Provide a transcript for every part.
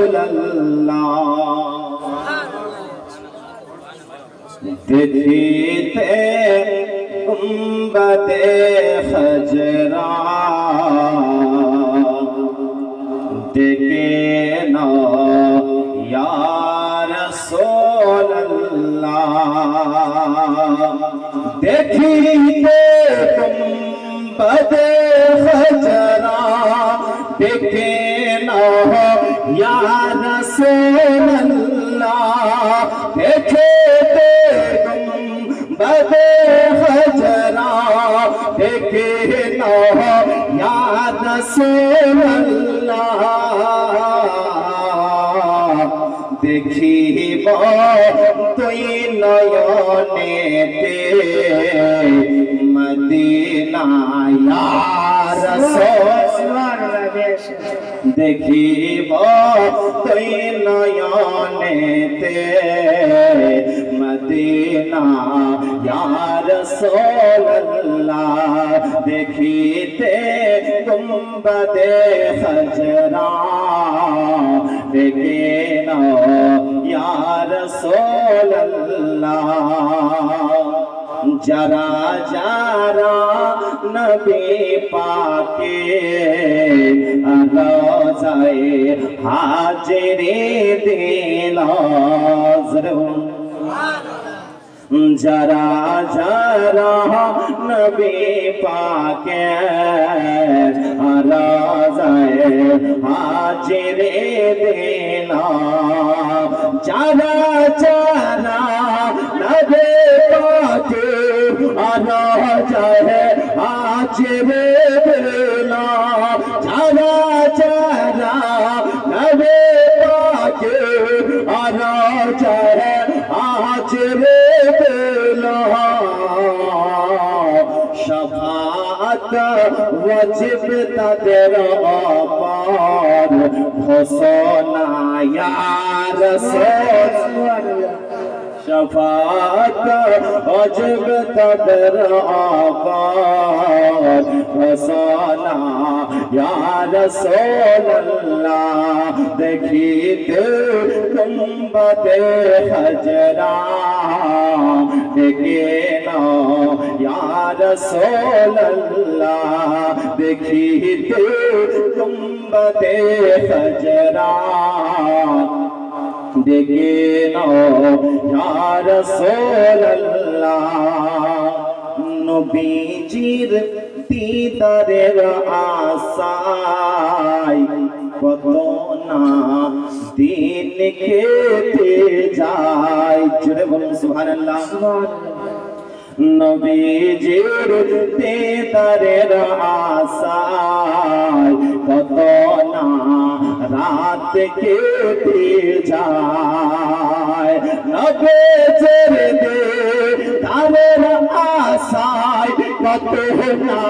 রাসূলুল্লাহ দেখিতে গুম্বদে খজরা দেখে না ইয়া রাসূলুল্লাহ দেখিতে গুম্বদে খজরা দেখে না ইয়া রাসূলুল্লাহ দেখিতে গুম্বদে খজরা দেখে না ইয়া রাসূলুল্লাহ দেখিব তুই নয়নেতে মদিনা ইয়া রাসূলুল্লাহ দেখিব তুই নয়নেতে মদিনা ইয়া রাসূলুল্লাহ দেখিতে গুম্বদে খজরা দেখে না ইয়া রাসূলুল্লাহ যারা যারা নবী পাকে রোজায়ে হাজিরি দিল যারা যারা নবী পাকে রোজায়ে হাজিরি দিল যারা যারা নবী পাকে রোজায়ে হাজিরি দিল যারা যারা নবী পাকে রোজায়ে হাজিরি দিল শাফাআত ওয়াজিব তাদের উপর ঘোষণা ইয়া রাসূলুল্লাহ শাফাআত ওয়াজিব তাদের উপর ঘোষণা ইয়া রাসূলুল্লাহ দেখিতে গুম্বদে খজরা দেখে না ইয়া রাসূলুল্লাহ দেখিতে গুম্বদে খজরা দেখে না ইয়া রাসূলুল্লাহ নবীজির দিদারের আশায় কত না দিন কেটে যায় জোরে বলুন সুবহানাল্লাহ নবীজির দিদারের আশায় কত না রাত কেটে যায় নবীজির দিদারের আশায় কত না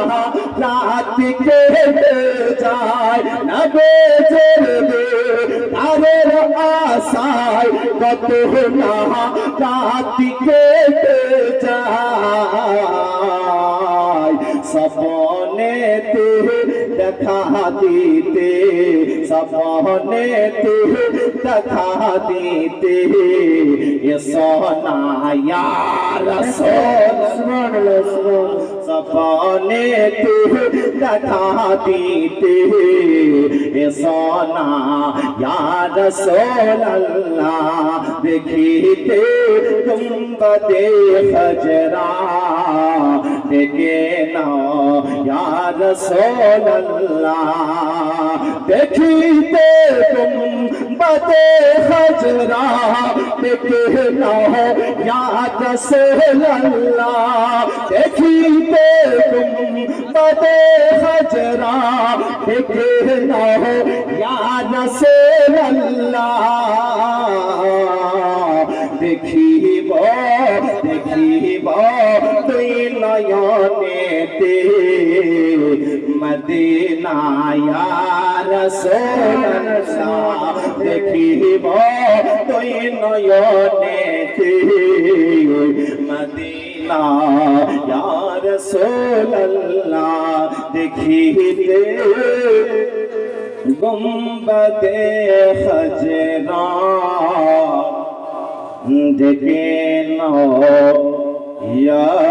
রাত কেটে যায় নবীজির দিদারের আশায় কত না রাত কেটে যায় সপনেতে দেখা দিতে সপনেতে দেখা দিতে সোনা ইয়া রাসূলুল্লাহ সপনেতে দেখা দিতে সোনা ইয়া রাসূলুল্লাহ দেখিতে গুম্বদে খজরা দেখে না ইয়া রাসূলুল্লাহ দেখিতে গুম্বদে খজরা দেখে না ইয়া রাসূলুল্লাহ দেখিতে গুম্বদে খজরা দেখে না ইয়া রাসূলুল্লাহ দেখিব দেখিব তুই নয়নেতে মদিনা ইয়া রাসূলুল্লাহ দেখিব তুই নয়নেতে মদিনা ইয়া রাসূলুল্লাহ দেখিতে গুম্বদে খজরা দেখে নাও ইয়া